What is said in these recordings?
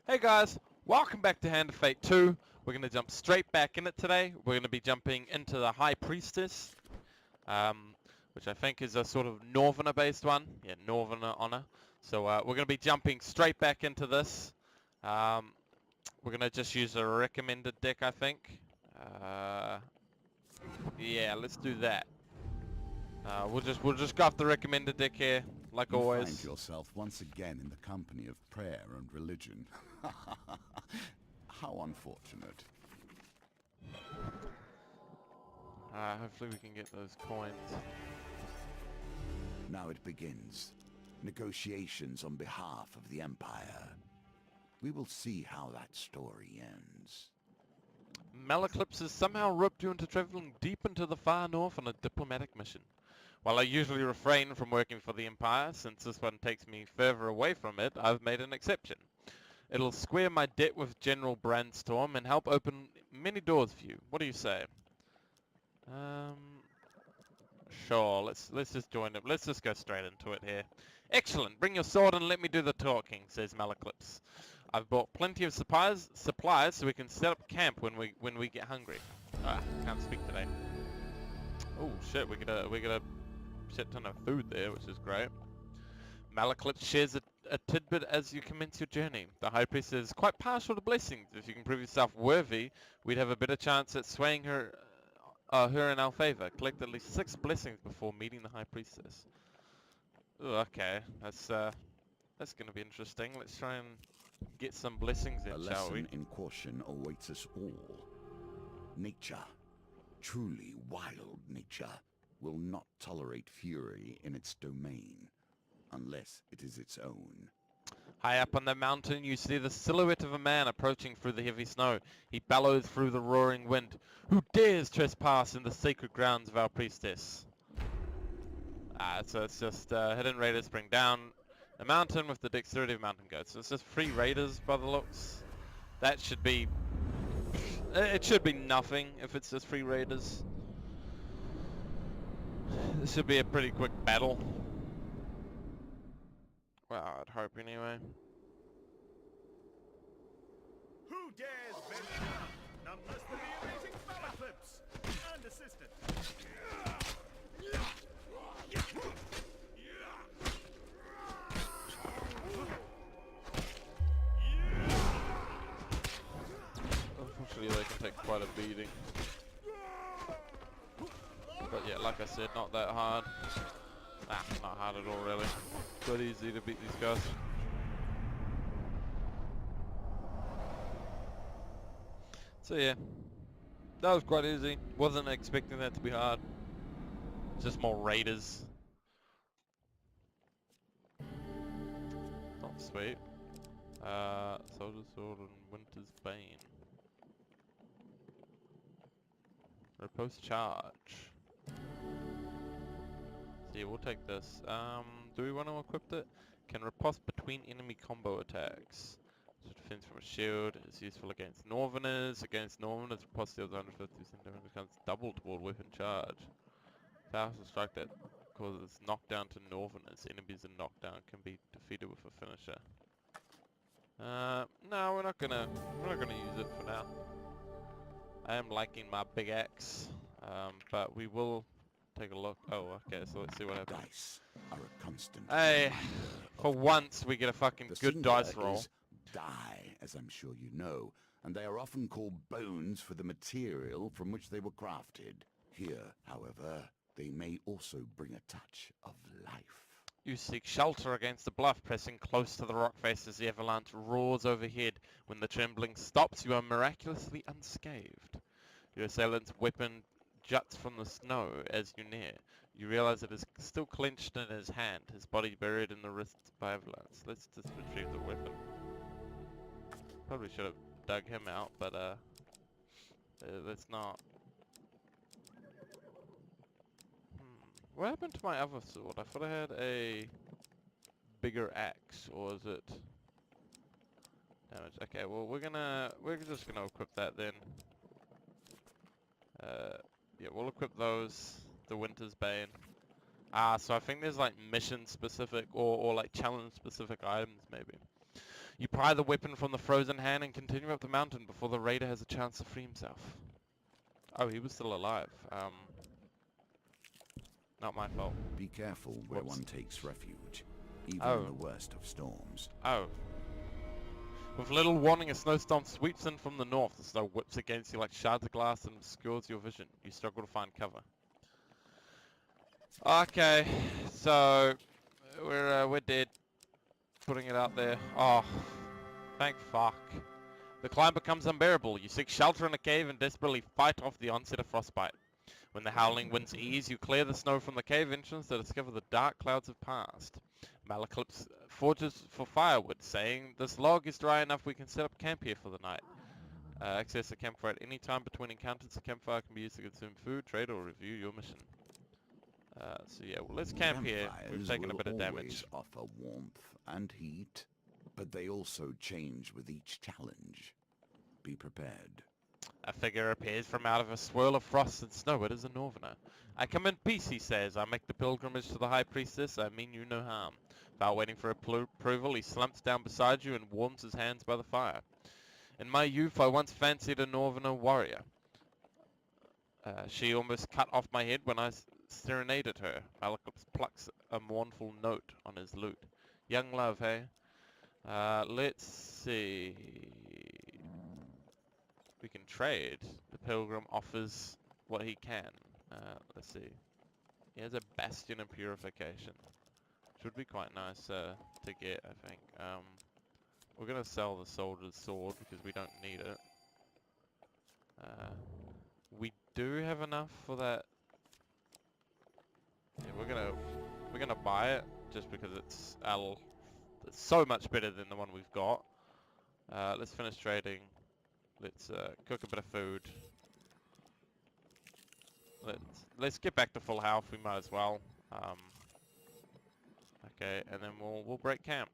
Hey guys, welcome back to Hand of Fate 2. We're going to jump straight back in it today. We're going to be jumping into the High Priestess, which I think is a sort of Northerner based one. Yeah, Northerner honor. So we're going to be jumping straight back into this. We're going to just use a recommended deck, I think. Yeah, let's do that. We'll just go off the recommended deck here, like You always. find yourself once again in the company of prayer and religion. How unfortunate. Hopefully we can get those coins. Now it begins. Negotiations on behalf of the Empire. We will see how that story ends. Malak has somehow roped you into traveling deep into the far north on a diplomatic mission. While I usually refrain from working for the Empire, since this one takes me further away from it, I've made an exception. It'll square my debt with General Brandstorm and help open many doors for you. What do you say? Sure, let's just join it. Let's just go straight into it here. Excellent. Bring your sword and let me do the talking, says Malak. I've bought plenty of supplies so we can set up camp when we get hungry. Can't speak today. Oh shit, we get a shit ton of food there, which is great. Malak shares a tidbit as you commence your journey. The High Priestess is quite partial to blessings. If you can prove yourself worthy, we'd have a better chance at swaying her in our favor. Collect at least 6 blessings before meeting the High Priestess. Ooh, okay, that's gonna be interesting. Let's try and get some blessings in, A shall we? lesson in caution awaits us all. Nature, truly wild nature, will not tolerate fury in its domain, unless it is its own. High up on the mountain, you see the silhouette of a man approaching through the heavy snow. He bellows through the roaring wind. Who dares trespass in the sacred grounds of our priestess? So it's just hidden raiders bring down a mountain with the dexterity of mountain goats. So it's just 3 raiders by the looks. That should be... It should be nothing if it's just 3 raiders. This should be a pretty quick battle. Well, I'd hope anyway. Who dares venture? None less than the amazing Malak and assistant. Unfortunately, they can take quite a beating. But yeah, like I said, not that hard. Not hard at all, really. Quite easy to beat these guys. So yeah, that was quite easy. Wasn't expecting that to be hard. Just more raiders. Not sweet. Soldier Sword and Winter's Bane. Riposte Charge. So yeah, we'll take this. Do we want to equip it? Can riposte between enemy combo attacks. So defense from a shield is useful against Northerners. Against Northerners, riposte deals 150% damage, becomes double toward weapon charge. Powerful strike that causes knockdown to Northerners. Enemies in knockdown can be defeated with a finisher. No, we're not gonna use it for now. I am liking my big axe, but we will take a look. Oh, okay, so let's see what happens. Dice are a constant. Hey, for once we get a fucking The good singular dice roll. is die, as I'm sure you know, and they are often called bones for the material from which they were crafted. Here, however, they may also bring a touch of life. You seek shelter against the bluff, pressing close to the rock face as the avalanche roars overhead. When the trembling stops, you are miraculously unscathed. Your assailant's weapon juts from the snow as you near. You realize it is still clenched in his hand, his body buried in the wrists by avalanche. Let's just retrieve the weapon. Probably should have dug him out, but let's not. What happened to my other sword? I thought I had a bigger axe, or is it damage? Okay, well we're just gonna equip that then. Yeah, we'll equip those. The Winter's Bane. So I think there's like mission specific or like challenge specific items maybe. You pry the weapon from the frozen hand and continue up the mountain before the raider has a chance to free himself. Oh, he was still alive. Not my fault. Be careful where Whoops. one takes refuge, even Oh. in the worst of storms. Oh. With little warning, a snowstorm sweeps in from the north. The snow whips against you like shards of glass and obscures your vision. You struggle to find cover. Okay, so we're dead. Putting it out there. Oh, thank fuck. The climb becomes unbearable. You seek shelter in a cave and desperately fight off the onset of frostbite. When the howling winds ease, you clear the snow from the cave entrance to discover the dark clouds have passed. Malak forges for firewood, saying, "This log is dry enough we can set up camp here for the night." Access the campfire at any time between encounters. The campfire can be used to consume food, trade, or review your mission. So yeah, well, let's camp here. We've taken a bit of damage. Campfires offer warmth and heat, but they also change with each challenge. Be prepared. A figure appears from out of a swirl of frost and snow. It is a Northerner. "I come in peace," he says. "I make the pilgrimage to the High Priestess. I mean you no harm." Without waiting for approval, he slumps down beside you and warms his hands by the fire. "In my youth, I once fancied a Northerner warrior. She almost cut off my head when I serenaded her." Malak plucks a mournful note on his lute. "Young love, hey? Let's see. We can trade." The pilgrim offers what he can. Let's see. He has a bastion of purification. Should be quite nice to get, I think. We're gonna sell the soldier's sword because we don't need it. We do have enough for that. Yeah, we're gonna buy it just because it's so much better than the one we've got. Let's finish trading. Let's cook a bit of food. Let's get back to full health. We might as well. Okay, and then we'll break camp.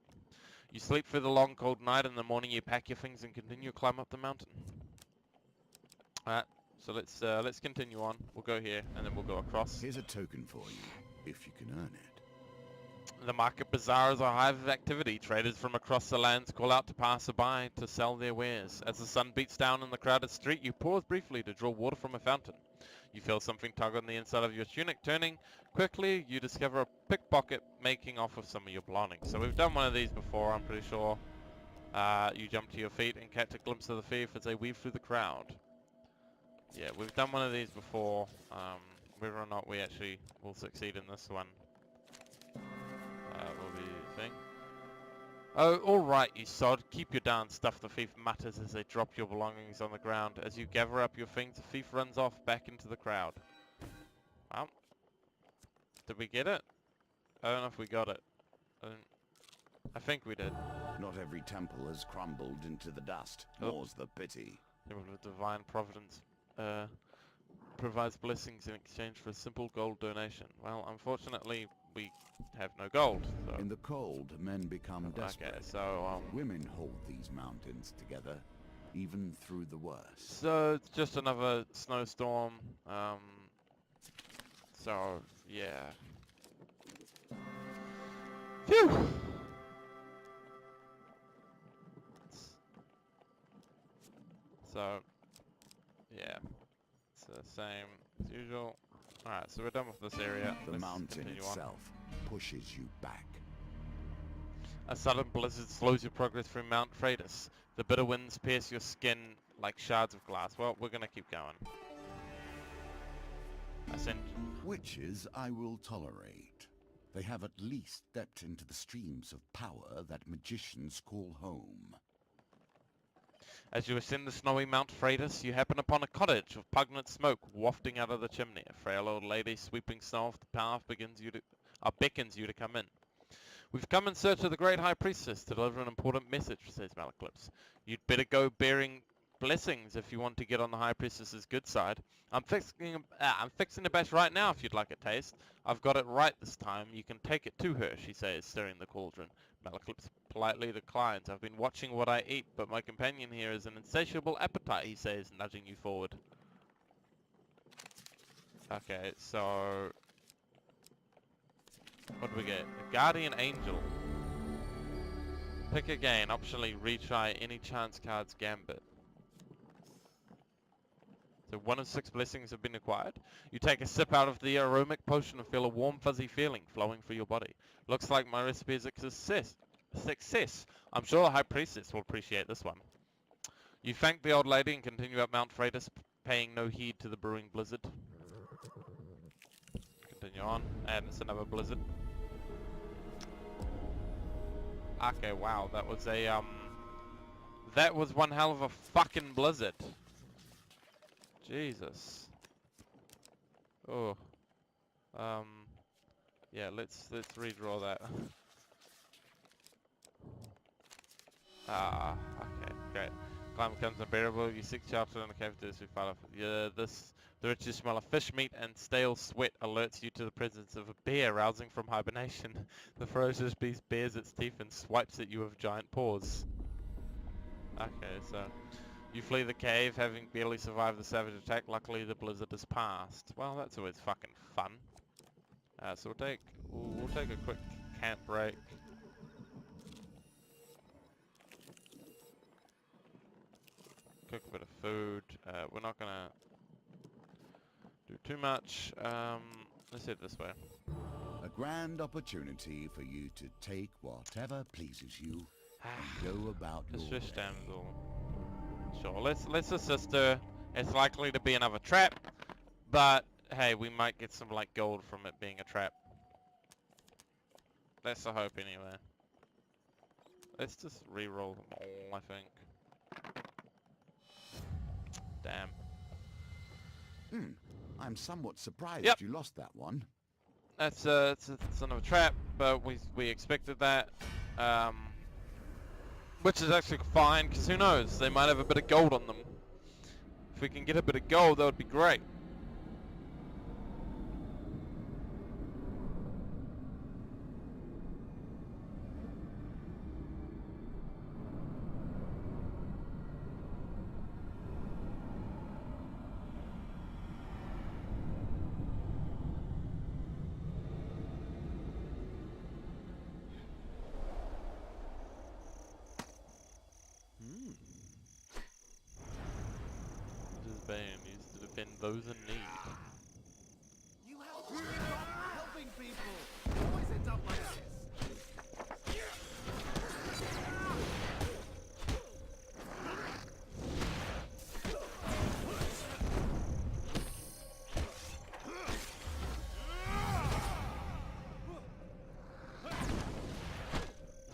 You sleep through the long cold night. In the morning, you pack your things and continue to climb up the mountain. Alright, so let's continue on. We'll go here and then we'll go across. Here's a token for you, if you can earn it. The market bazaar is a hive of activity. Traders from across the lands call out to passerby to sell their wares. As the sun beats down in the crowded street, you pause briefly to draw water from a fountain. You feel something tug on the inside of your tunic. Turning quickly, you discover a pickpocket making off with some of your belongings. So we've done one of these before, I'm pretty sure. You jump to your feet and catch a glimpse of the thief as they weave through the crowd. Yeah, we've done one of these before. Whether or not we actually will succeed in this one will be the thing. "Oh, alright, you sod. Keep your darn stuff," the thief mutters as they drop your belongings on the ground. As you gather up your things, the thief runs off back into the crowd. Well, did we get it? I don't know if we got it. I think we did. Not every temple has crumbled into the dust. Oh. More's the pity. The divine providence provides blessings in exchange for a simple gold donation. Well, unfortunately, we have no gold. So. In the cold, men become desperate. Okay, so Women hold these mountains together, even through the worst. so it's just another snowstorm. So yeah. Phew. So yeah, it's the same as usual. Alright, so we're done with this area. The Let's mountain continue on. itself pushes you back. A sudden blizzard slows your progress through Mount Priestess. The bitter winds pierce your skin like shards of glass. Well, we're gonna keep going. Witches I will tolerate. They have at least stepped into the streams of power that magicians call home. As you ascend the snowy Mount Priestess, you happen upon a cottage with pungent smoke wafting out of the chimney. A frail old lady sweeping snow off the path beckons you to come in. "We've come in search of the great High Priestess to deliver an important message," says Malak. "You'd better go bearing blessings if you want to get on the High Priestess's good side. I'm fixing a bash right now if you'd like a taste. I've got it right this time. You can take it to her," she says, stirring the cauldron. Malak politely declines. "I've been watching what I eat, but my companion here has an insatiable appetite," he says, nudging you forward. Okay, so what do we get? A guardian angel. Pick again. Optionally retry any chance card's gambit. So 1 of 6 blessings have been acquired. You take a sip out of the aromatic potion and feel a warm fuzzy feeling flowing through your body. Looks like my recipe is a success. I'm sure the High Priestess will appreciate this one. You thank the old lady and continue up Mount Freitas, paying no heed to the brewing blizzard. Continue on, and it's another blizzard. Okay, wow, that was a, that was one hell of a fucking blizzard. Jesus. Oh. Yeah, let's redraw that. Okay, great. Climate becomes unbearable. You seek shelter in the cave to we file off. Yeah, the rich smell of fish meat and stale sweat alerts you to the presence of a bear rousing from hibernation. The ferocious beast bares its teeth and swipes at you with giant paws. Okay, so you flee the cave, having barely survived the savage attack. Luckily, the blizzard has passed. Well, that's always fucking fun. So we'll take a quick camp break. Cook a bit of food. We're not gonna do too much. Let's head this way. A grand opportunity for you to take whatever pleases you and go about your Distress way. damsel. Sure, let's assist her. It's likely to be another trap, but hey, we might get some like gold from it being a trap. That's the hope anyway. Let's just re-roll them all, I think. Damn. I'm somewhat surprised Yep. you lost that one. That's it's another trap, but we expected that. Which is actually fine, because who knows? They might have a bit of gold on them. If we can get a bit of gold, that would be great. Used to defend those in need. You help me helping people. Always end up like this.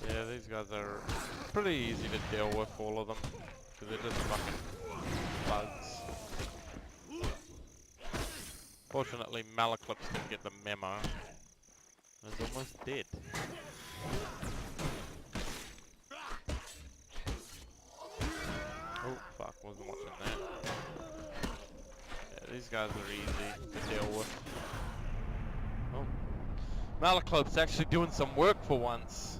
Yeah, these guys are pretty easy to deal with, all of them, because they're just fucking bugs. Fortunately, Malak didn't get the memo. He's almost dead. Oh fuck, wasn't watching that. Yeah, these guys are easy to deal with. Oh, Malak's actually doing some work for once.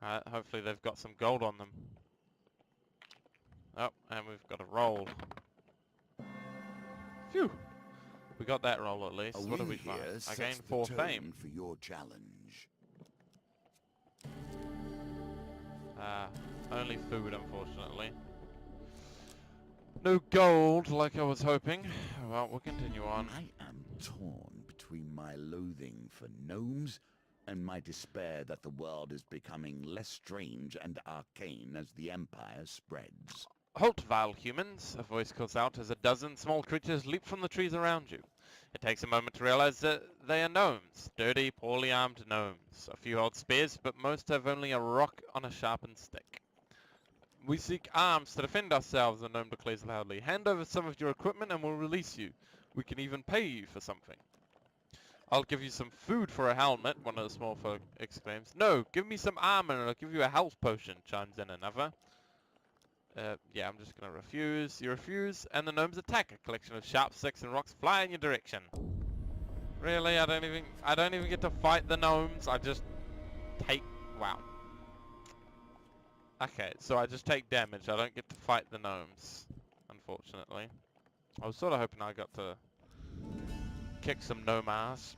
Alright, hopefully they've got some gold on them. Oh, and we've got a roll. Phew! We got that roll at least. What did we find? I gained 4 fame. For your challenge. Only food, unfortunately. No gold, like I was hoping. Well, we'll continue on. I am torn between my loathing for gnomes and my despair that the world is becoming less strange and arcane as the Empire spreads. Halt, vile humans, a voice calls out as a dozen small creatures leap from the trees around you. It takes a moment to realize that they are gnomes, dirty, poorly armed gnomes. A few hold spears, but most have only a rock on a sharpened stick. We seek arms to defend ourselves, the gnome declares loudly. Hand over some of your equipment and we'll release you. We can even pay you for something. I'll give you some food for a helmet, one of the small folk exclaims. No, give me some armor and I'll give you a health potion, chimes in another. Yeah, I'm just gonna refuse. You refuse, and the gnomes attack. A collection of sharp sticks and rocks fly in your direction. Really? I don't even get to fight the gnomes. I just take... Wow. Okay, so I just take damage. I don't get to fight the gnomes, unfortunately. I was sort of hoping I got to kick some gnome ass.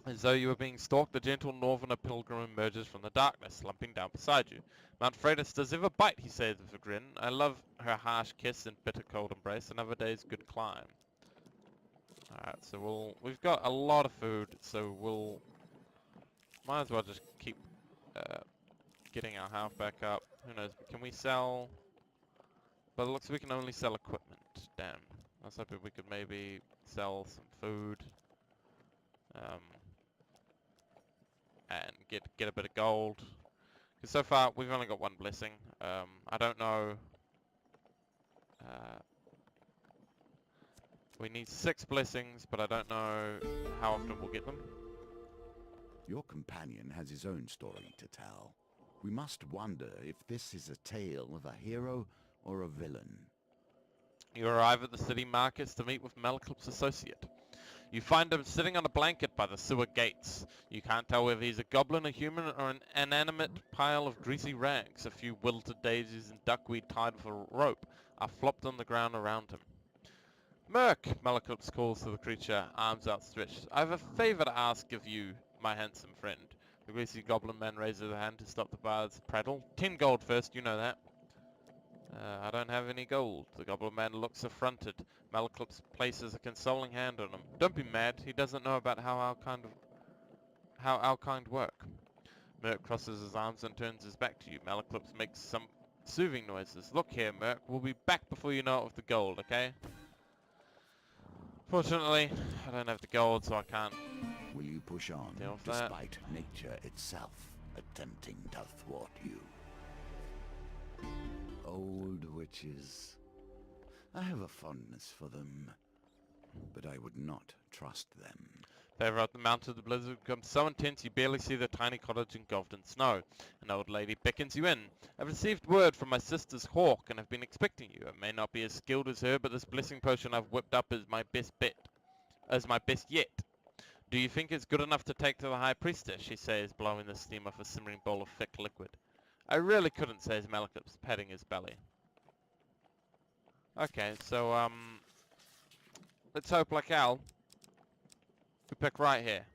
As though you were being stalked, the gentle northerner pilgrim emerges from the darkness, slumping down beside you. Mount Freitas does ever bite, he says with a grin. I love her harsh kiss and bitter cold embrace. Another day's good climb. Alright, so we've got a lot of food, so might as well just keep getting our health back up. Who knows, can we sell? But it looks we can only sell equipment. Damn. I was hoping we could maybe sell some food. And get a bit of gold. Because so far we've only got one blessing. I don't know. We need 6 blessings, but I don't know how often we'll get them. Your companion has his own story to tell. We must wonder if this is a tale of a hero or a villain. You arrive at the city markets to meet with Malak's associate. You find him sitting on a blanket by the sewer gates. You can't tell whether he's a goblin, a human, or an inanimate pile of greasy rags. A few wilted daisies and duckweed tied with a rope are flopped on the ground around him. Merc, Malak calls to the creature, arms outstretched. I have a favor to ask of you, my handsome friend. The greasy Goblin Man raises a hand to stop the bard's prattle. 10 gold first, you know that. I don't have any gold. The Goblin Man looks affronted. Malak places a consoling hand on him. Don't be mad. He doesn't know about how our kind work. Merc crosses his arms and turns his back to you. Malak makes some soothing noises. Look here, Merc. We'll be back before you know it with the gold, okay? Fortunately, I don't have the gold, so I can't. Will you push on, Deal with that. despite nature itself attempting to thwart you? Old witches. I have a fondness for them, but I would not trust them. Further up the mountain, the blizzard becomes so intense you barely see the tiny cottage engulfed in snow. An old lady beckons you in. I've received word from my sister's hawk and have been expecting you. I may not be as skilled as her, but this blessing potion I've whipped up is my best yet. Do you think it's good enough to take to the High Priestess? She says, blowing the steam off a simmering bowl of thick liquid. I really couldn't, says Malak, patting his belly. Okay, so, let's hope, like Al, we pick right here.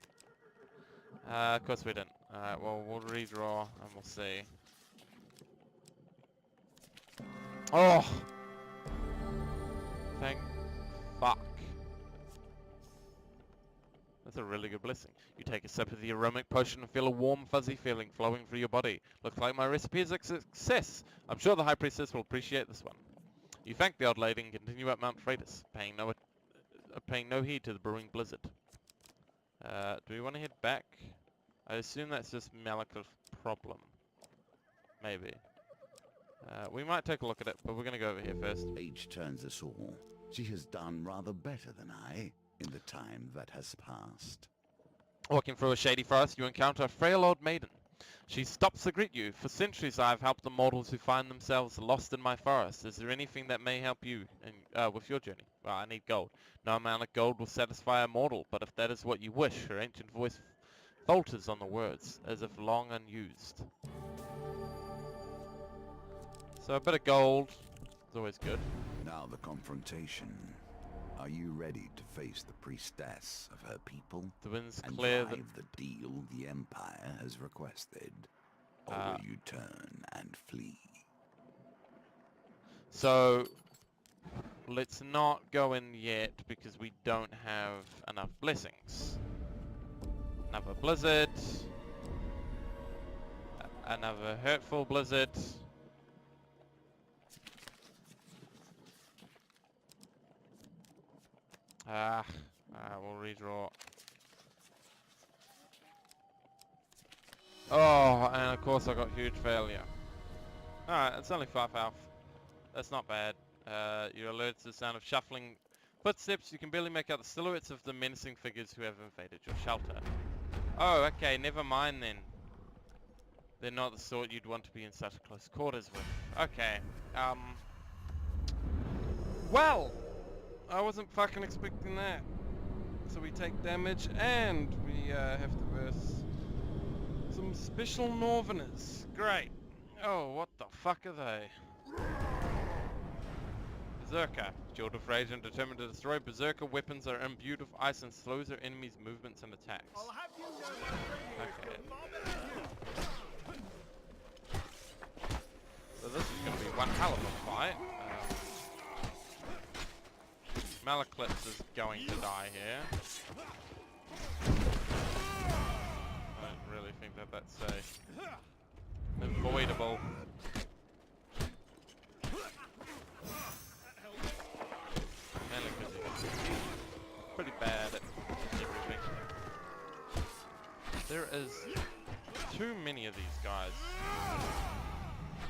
Of course we didn't. Alright, well, we'll redraw and we'll see. Oh! Thank fuck. That's a really good blessing. You take a sip of the aromatic potion and feel a warm, fuzzy feeling flowing through your body. Looks like my recipe is a success. I'm sure the High Priestess will appreciate this one. You thank the old lady and continue up Mount Freitas, paying no heed to the brewing blizzard. Do we want to head back? I assume that's just Malak's problem. Maybe. We might take a look at it, but we're going to go over here first. Age turns us all. She has done rather better than I in the time that has passed. Walking through a shady forest, you encounter a frail old maiden. She stops to greet you. For centuries I have helped the mortals who find themselves lost in my forest. Is there anything that may help you with your journey? Well, I need gold. No amount of gold will satisfy a mortal, but if that is what you wish, her ancient voice falters on the words, as if long unused. So a bit of gold is always good. Now the confrontation. Are you ready to face the priestess of her people? The wind's and clear. drive the deal the Empire has requested? Or will you turn and flee? So let's not go in yet because we don't have enough blessings. Another blizzard. Another hurtful blizzard. We'll redraw. Oh, and of course I got huge failure. Alright, it's only 5 health. That's not bad. You're alerted to the sound of shuffling footsteps. You can barely make out the silhouettes of the menacing figures who have invaded your shelter. Oh, okay, never mind then. They're not the sort you'd want to be in such close quarters with. Okay, well, I wasn't fucking expecting that. So we take damage and we have to verse some special northerners. Great. Oh, what the fuck are they? Berserker. Jeweled of rage and determined to destroy. Berserker weapons are imbued with ice and slows their enemies' movements and attacks. I'll have you know my training is Okay. far better than you. So this is going to be one hell of a fight. Malak is going to die here. I don't really think that that's avoidable. Malak is pretty bad at everything. There is too many of these guys.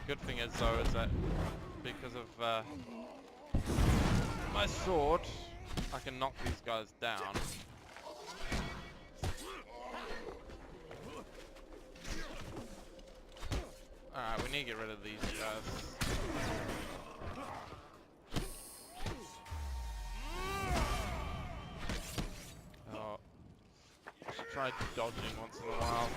Good thing is though is that because of my sword, I can knock these guys down. Alright, we need to get rid of these guys. Oh, I should try dodging once in a while.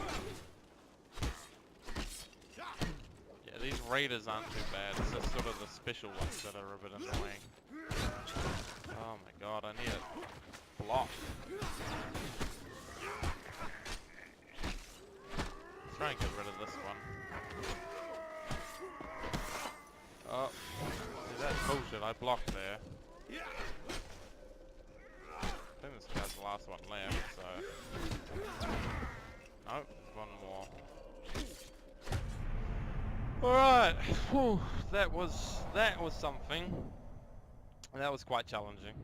Yeah, these raiders aren't too bad. It's just sort of the special ones that are a bit annoying. Oh my god, I need a block. Let's try and get rid of this one. Oh, see, that's bullshit. I blocked there. I think this guy's the last one left, so... Oh, one more. Alright, that was something. That was quite challenging.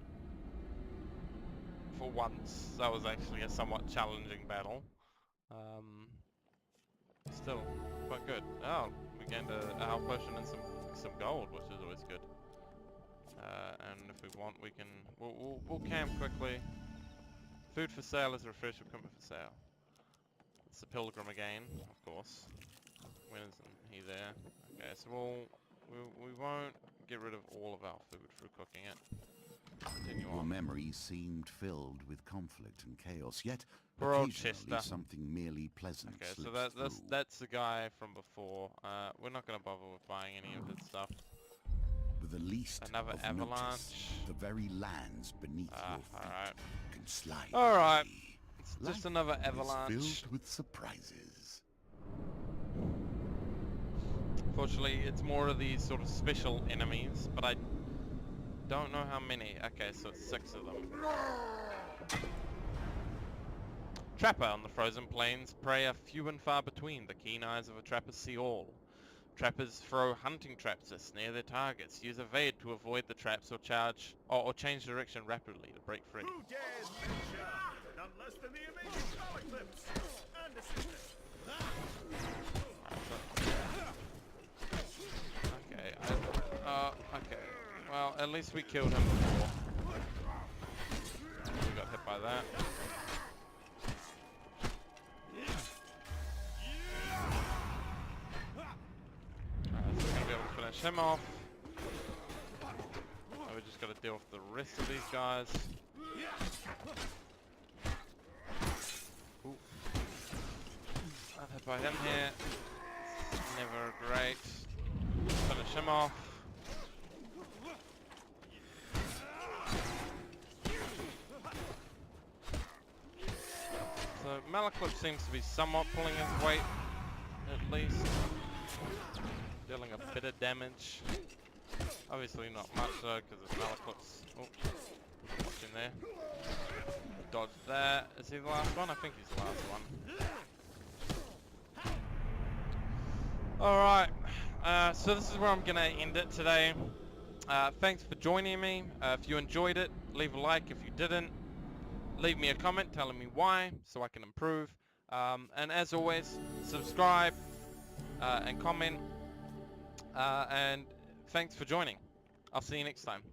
For once, that was actually a somewhat challenging battle. Still, quite good. Oh, we gained a health potion and some gold, which is always good. And if we want, we can we'll camp quickly. Food for sale is refreshed equipment for sale. It's the pilgrim again, of course. When isn't he there? Okay, so we won't get rid of all of our food through cooking it. Continue Your on. memory seemed filled with conflict and chaos, yet Poor old occasionally Chester. something merely pleasant Okay, so slips through. that's the guy from before. We're not gonna bother with buying any of his stuff. With the least Another of avalanche. notice, the very lands beneath your feet Alright. can slide. Alright. free. It's just Life another is avalanche. filled with surprises. Fortunately, it's more of these sort of special enemies, but I don't know how many. Okay, so it's 6 of them. Trapper on the frozen plains, prey are few and far between. The keen eyes of a trapper see all. Trappers throw hunting traps to snare their targets. Use evade to avoid the traps or change direction rapidly to break free. Who dares venture? None less than the amazing Malak and assistant. Okay, okay. Well, at least we killed him before. We got hit by that. Alright, so we're gonna be able to finish him off. Now we just gotta deal with the rest of these guys. Ooh. Got hit by him here. Never great. Finish him off. So Malak seems to be somewhat pulling his weight, at least. Dealing a bit of damage. Obviously not much though, because it's Malak. Oh, watching there. Dodge that. Is he the last one? I think he's the last one. Alright, so this is where I'm going to end it today. Thanks for joining me. If you enjoyed it, leave a like. If you didn't, leave me a comment telling me why, so I can improve. And as always, subscribe and comment. And thanks for joining. I'll see you next time.